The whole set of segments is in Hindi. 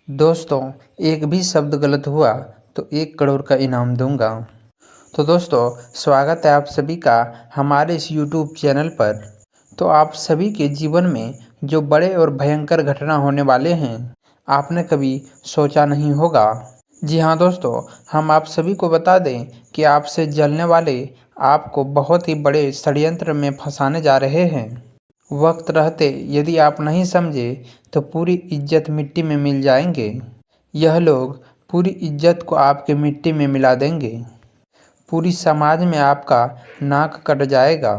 दोस्तों, एक भी शब्द गलत हुआ तो 1 करोड़ का इनाम दूँगा। तो दोस्तों, स्वागत है आप सभी का हमारे इस यूट्यूब चैनल पर। तो आप सभी के जीवन में जो बड़े और भयंकर घटना होने वाले हैं, आपने कभी सोचा नहीं होगा। जी हाँ दोस्तों, हम आप सभी को बता दें कि आपसे जलने वाले आपको बहुत ही बड़े षड्यंत्र में फँसाने जा रहे हैं। वक्त रहते यदि आप नहीं समझे तो पूरी इज्जत मिट्टी में मिल जाएंगे। यह लोग पूरी इज्जत को आपके मिट्टी में मिला देंगे। पूरी समाज में आपका नाक कट जाएगा।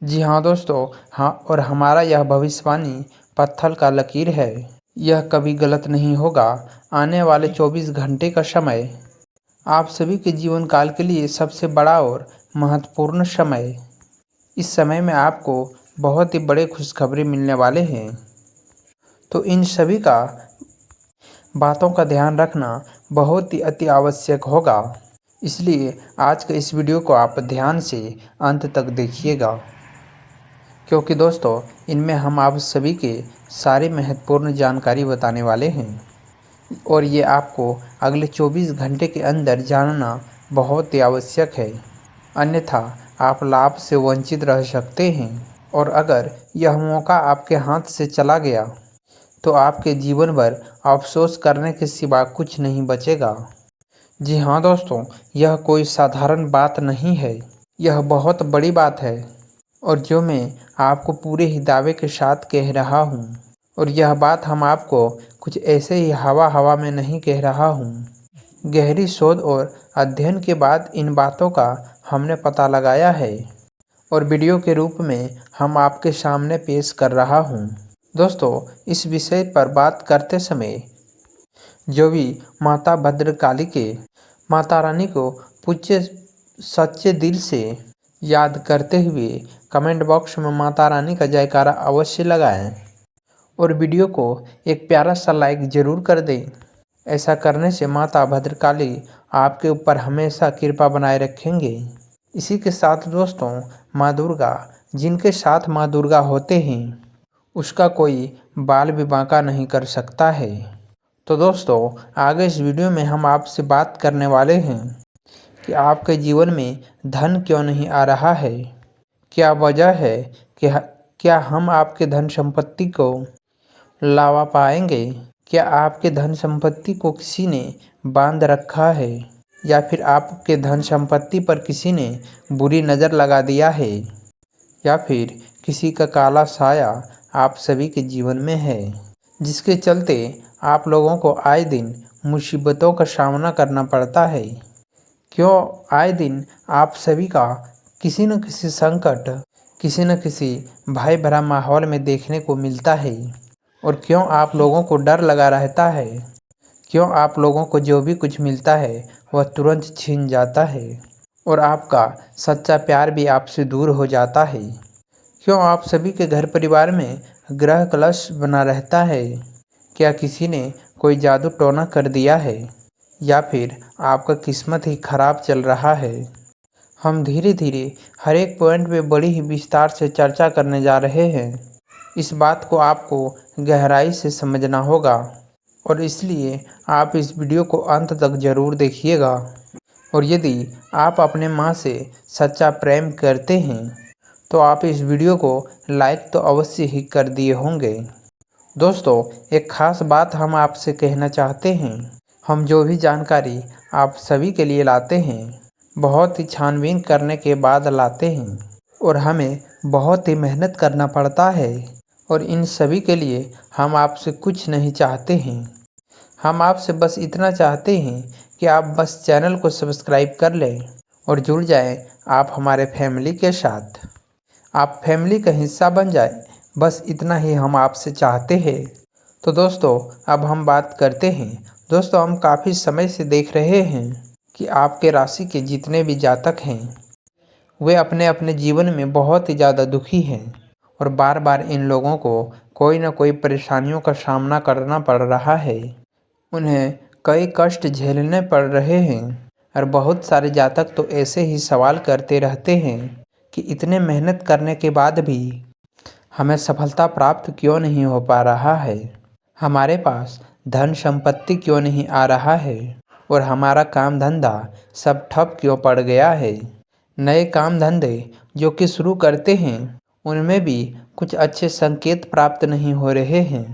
जी हाँ दोस्तों, हाँ, और हमारा यह भविष्यवाणी पत्थर का लकीर है। यह कभी गलत नहीं होगा। आने वाले 24 घंटे का समय आप सभी के जीवन काल के लिए सबसे बड़ा और महत्वपूर्ण समय। इस समय में आपको बहुत ही बड़े खुशखबरी मिलने वाले हैं। तो इन सभी का बातों का ध्यान रखना बहुत ही अति आवश्यक होगा। इसलिए आज के इस वीडियो को आप ध्यान से अंत तक देखिएगा, क्योंकि दोस्तों इनमें हम आप सभी के सारी महत्वपूर्ण जानकारी बताने वाले हैं और ये आपको अगले 24 घंटे के अंदर जानना बहुत ही आवश्यक है। अन्यथा आप लाभ से वंचित रह सकते हैं और अगर यह मौका आपके हाथ से चला गया तो आपके जीवन भर अफसोस करने के सिवा कुछ नहीं बचेगा। जी हाँ दोस्तों, यह कोई साधारण बात नहीं है, यह बहुत बड़ी बात है और जो मैं आपको पूरे ही दावे के साथ कह रहा हूँ। और यह बात हम आपको कुछ ऐसे ही हवा हवा में नहीं कह रहा हूँ। गहरी शोध और अध्ययन के बाद इन बातों का हमने पता लगाया है और वीडियो के रूप में हम आपके सामने पेश कर रहा हूँ। दोस्तों, इस विषय पर बात करते समय जो भी माता भद्रकाली के माता रानी को पूज्य सच्चे दिल से याद करते हुए कमेंट बॉक्स में माता रानी का जयकारा अवश्य लगाएं और वीडियो को एक प्यारा सा लाइक ज़रूर कर दें। ऐसा करने से माता भद्रकाली आपके ऊपर हमेशा कृपा बनाए रखेंगे। इसी के साथ दोस्तों, माँ दुर्गा, जिनके साथ माँ दुर्गा होते हैं उसका कोई बाल भी बांका नहीं कर सकता है। तो दोस्तों, आगे इस वीडियो में हम आपसे बात करने वाले हैं कि आपके जीवन में धन क्यों नहीं आ रहा है, क्या वजह है कि क्या हम आपके धन संपत्ति को लावा पाएंगे, क्या आपके धन संपत्ति को किसी ने बांध रखा है या फिर आपके धन संपत्ति पर किसी ने बुरी नज़र लगा दिया है या फिर किसी का काला साया आप सभी के जीवन में है, जिसके चलते आप लोगों को आए दिन मुसीबतों का सामना करना पड़ता है। क्यों आए दिन आप सभी का किसी न किसी संकट, किसी न किसी भय भरा माहौल में देखने को मिलता है और क्यों आप लोगों को डर लगा रहता है, क्यों आप लोगों को जो भी कुछ मिलता है वह तुरंत छीन जाता है और आपका सच्चा प्यार भी आपसे दूर हो जाता है, क्यों आप सभी के घर परिवार में ग्रह कलश बना रहता है, क्या किसी ने कोई जादू टोना कर दिया है या फिर आपका किस्मत ही खराब चल रहा है। हम धीरे धीरे हर एक पॉइंट पे बड़ी ही विस्तार से चर्चा करने जा रहे हैं। इस बात को आपको गहराई से समझना होगा और इसलिए आप इस वीडियो को अंत तक ज़रूर देखिएगा। और यदि आप अपने माँ से सच्चा प्रेम करते हैं तो आप इस वीडियो को लाइक तो अवश्य ही कर दिए होंगे। दोस्तों, एक ख़ास बात हम आपसे कहना चाहते हैं। हम जो भी जानकारी आप सभी के लिए लाते हैं बहुत ही छानबीन करने के बाद लाते हैं और हमें बहुत ही मेहनत करना पड़ता है और इन सभी के लिए हम आपसे कुछ नहीं चाहते हैं। हम आपसे बस इतना चाहते हैं कि आप बस चैनल को सब्सक्राइब कर लें और जुड़ जाएं आप हमारे फैमिली के साथ। आप फैमिली का हिस्सा बन जाए, बस इतना ही हम आपसे चाहते हैं। तो दोस्तों, अब हम बात करते हैं। दोस्तों, हम काफ़ी समय से देख रहे हैं कि आपके राशि के जितने भी जातक हैं वे अपने अपने जीवन में बहुत ही ज़्यादा दुखी हैं और बार बार इन लोगों को कोई ना कोई परेशानियों का सामना करना पड़ रहा है। उन्हें कई कष्ट झेलने पड़ रहे हैं और बहुत सारे जातक तो ऐसे ही सवाल करते रहते हैं कि इतने मेहनत करने के बाद भी हमें सफलता प्राप्त क्यों नहीं हो पा रहा है। हमारे पास धन संपत्ति क्यों नहीं आ रहा है और हमारा काम धंधा सब ठप क्यों पड़ गया है। नए काम धंधे जो कि शुरू करते हैं उनमें भी कुछ अच्छे संकेत प्राप्त नहीं हो रहे हैं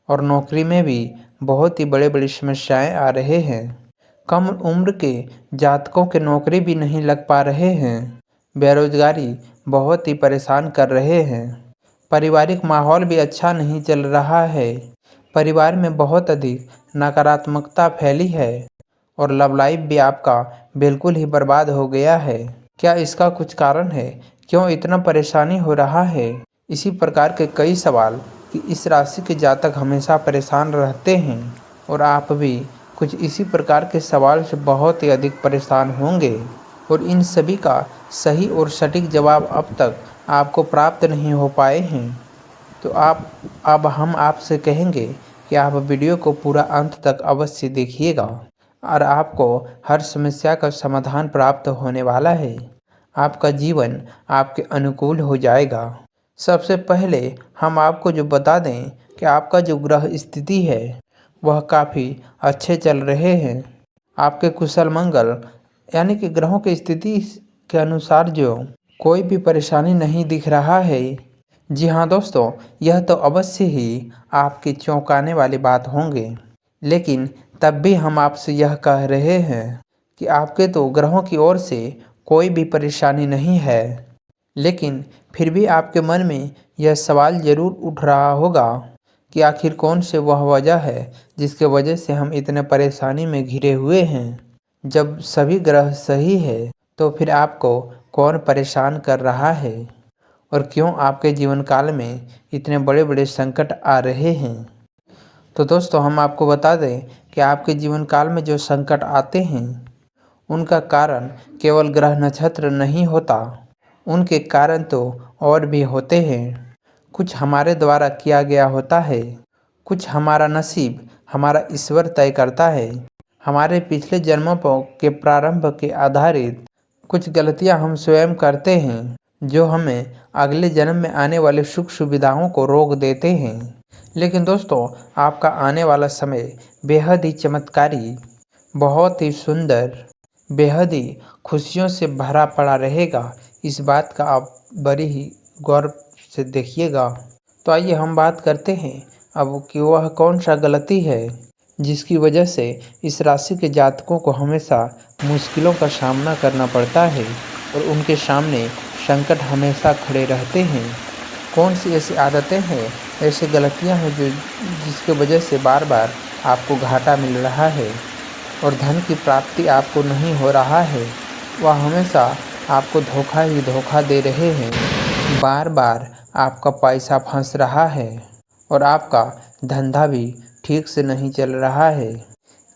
और नौकरी में भी बहुत ही बड़े बड़ी समस्याएं आ रहे हैं। कम उम्र के जातकों के नौकरी भी नहीं लग पा रहे हैं। बेरोजगारी बहुत ही परेशान कर रहे हैं। पारिवारिक माहौल भी अच्छा नहीं चल रहा है। परिवार में बहुत अधिक नकारात्मकता फैली है और लव लाइफ भी आपका बिल्कुल ही बर्बाद हो गया है। क्या इसका कुछ कारण है? क्यों इतना परेशानी हो रहा है? इसी प्रकार के कई सवाल कि इस राशि के जातक हमेशा परेशान रहते हैं और आप भी कुछ इसी प्रकार के सवाल से बहुत ही अधिक परेशान होंगे और इन सभी का सही और सटीक जवाब अब तक आपको प्राप्त नहीं हो पाए हैं। तो अब हम आपसे कहेंगे कि आप वीडियो को पूरा अंत तक अवश्य देखिएगा और आपको हर समस्या का समाधान प्राप्त होने वाला है। आपका जीवन आपके अनुकूल हो जाएगा। सबसे पहले हम आपको जो बता दें कि आपका जो ग्रह स्थिति है वह काफ़ी अच्छे चल रहे हैं। आपके कुशल मंगल यानी कि ग्रहों की स्थिति के अनुसार जो कोई भी परेशानी नहीं दिख रहा है। जी हाँ दोस्तों, यह तो अवश्य ही आपकी चौंकाने वाली बात होंगे, लेकिन तब भी हम आपसे यह कह रहे हैं कि आपके तो ग्रहों की ओर से कोई भी परेशानी नहीं है, लेकिन फिर भी आपके मन में यह सवाल ज़रूर उठ रहा होगा कि आखिर कौन से वह वजह है जिसके वजह से हम इतने परेशानी में घिरे हुए हैं। जब सभी ग्रह सही है तो फिर आपको कौन परेशान कर रहा है और क्यों आपके जीवन काल में इतने बड़े बड़े संकट आ रहे हैं। तो दोस्तों हम आपको बता दें कि आपके जीवन काल में जो संकट आते हैं उनका कारण केवल ग्रह नक्षत्र नहीं होता, उनके कारण तो और भी होते हैं। कुछ हमारे द्वारा किया गया होता है, कुछ हमारा नसीब हमारा ईश्वर तय करता है। हमारे पिछले जन्मों के प्रारंभ के आधारित कुछ गलतियां हम स्वयं करते हैं जो हमें अगले जन्म में आने वाले सुख सुविधाओं को रोक देते हैं। लेकिन दोस्तों आपका आने वाला समय बेहद ही चमत्कारी, बहुत ही सुंदर, बेहद ही खुशियों से भरा पड़ा रहेगा। इस बात का आप बड़ी ही गौर से देखिएगा। तो आइए हम बात करते हैं अब कि वह कौन सा गलती है जिसकी वजह से इस राशि के जातकों को हमेशा मुश्किलों का सामना करना पड़ता है और उनके सामने संकट हमेशा खड़े रहते हैं। कौन सी ऐसी आदतें हैं, ऐसी गलतियां हैं जिसके वजह से बार बार आपको घाटा मिल रहा है और धन की प्राप्ति आपको नहीं हो रहा है। वह हमेशा आपको धोखा ही धोखा दे रहे हैं। बार बार आपका पैसा फंस रहा है और आपका धंधा भी ठीक से नहीं चल रहा है।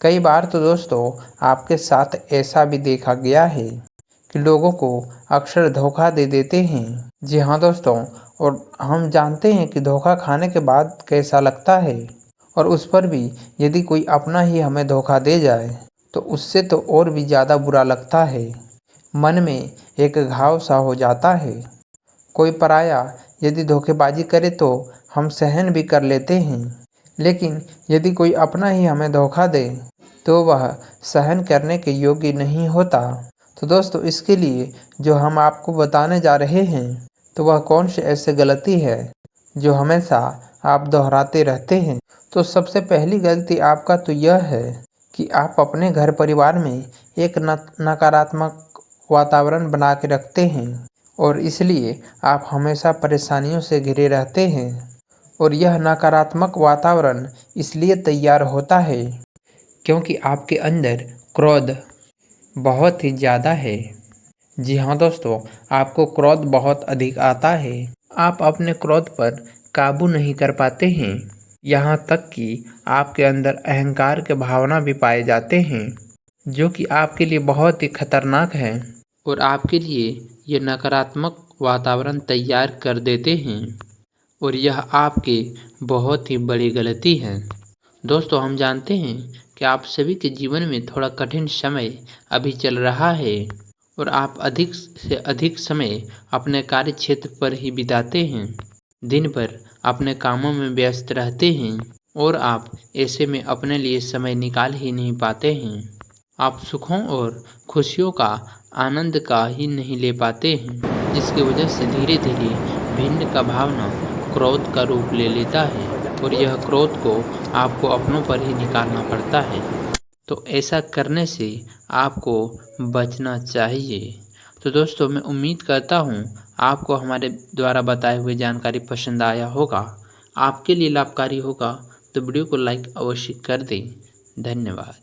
कई बार तो दोस्तों आपके साथ ऐसा भी देखा गया है कि लोगों को अक्सर धोखा दे देते हैं। जी हाँ दोस्तों, और हम जानते हैं कि धोखा खाने के बाद कैसा लगता है और उस पर भी यदि कोई अपना ही हमें धोखा दे जाए तो उससे तो और भी ज़्यादा बुरा लगता है। मन में एक घाव सा हो जाता है। कोई पराया यदि धोखेबाजी करे तो हम सहन भी कर लेते हैं, लेकिन यदि कोई अपना ही हमें धोखा दे तो वह सहन करने के योग्य नहीं होता। तो दोस्तों इसके लिए जो हम आपको बताने जा रहे हैं तो वह कौन सी ऐसी गलती है जो हमेशा आप दोहराते रहते हैं। तो सबसे पहली गलती आपका तो यह है कि आप अपने घर परिवार में एक नकारात्मक वातावरण बना के रखते हैं और इसलिए आप हमेशा परेशानियों से घिरे रहते हैं। और यह नकारात्मक वातावरण इसलिए तैयार होता है क्योंकि आपके अंदर क्रोध बहुत ही ज़्यादा है। जी हाँ दोस्तों, आपको क्रोध बहुत अधिक आता है। आप अपने क्रोध पर काबू नहीं कर पाते हैं। यहाँ तक कि आपके अंदर अहंकार के भावना भी पाए जाते हैं जो कि आपके लिए बहुत ही खतरनाक है और आपके लिए ये नकारात्मक वातावरण तैयार कर देते हैं और यह आपकी बहुत ही बड़ी गलती है। दोस्तों हम जानते हैं कि आप सभी के जीवन में थोड़ा कठिन समय अभी चल रहा है और आप अधिक से अधिक समय अपने कार्य क्षेत्र पर ही बिताते हैं। दिन भर अपने कामों में व्यस्त रहते हैं और आप ऐसे में अपने लिए समय निकाल ही नहीं पाते हैं। आप सुखों और खुशियों का आनंद का ही नहीं ले पाते हैं, जिसकी वजह से धीरे धीरे भिन्न का भावना क्रोध का रूप ले लेता है और यह क्रोध को आपको अपनों पर ही निकालना पड़ता है। तो ऐसा करने से आपको बचना चाहिए। तो दोस्तों, मैं उम्मीद करता हूँ आपको हमारे द्वारा बताए हुए जानकारी पसंद आया होगा, आपके लिए लाभकारी होगा। तो वीडियो को लाइक अवश्य कर दें। धन्यवाद।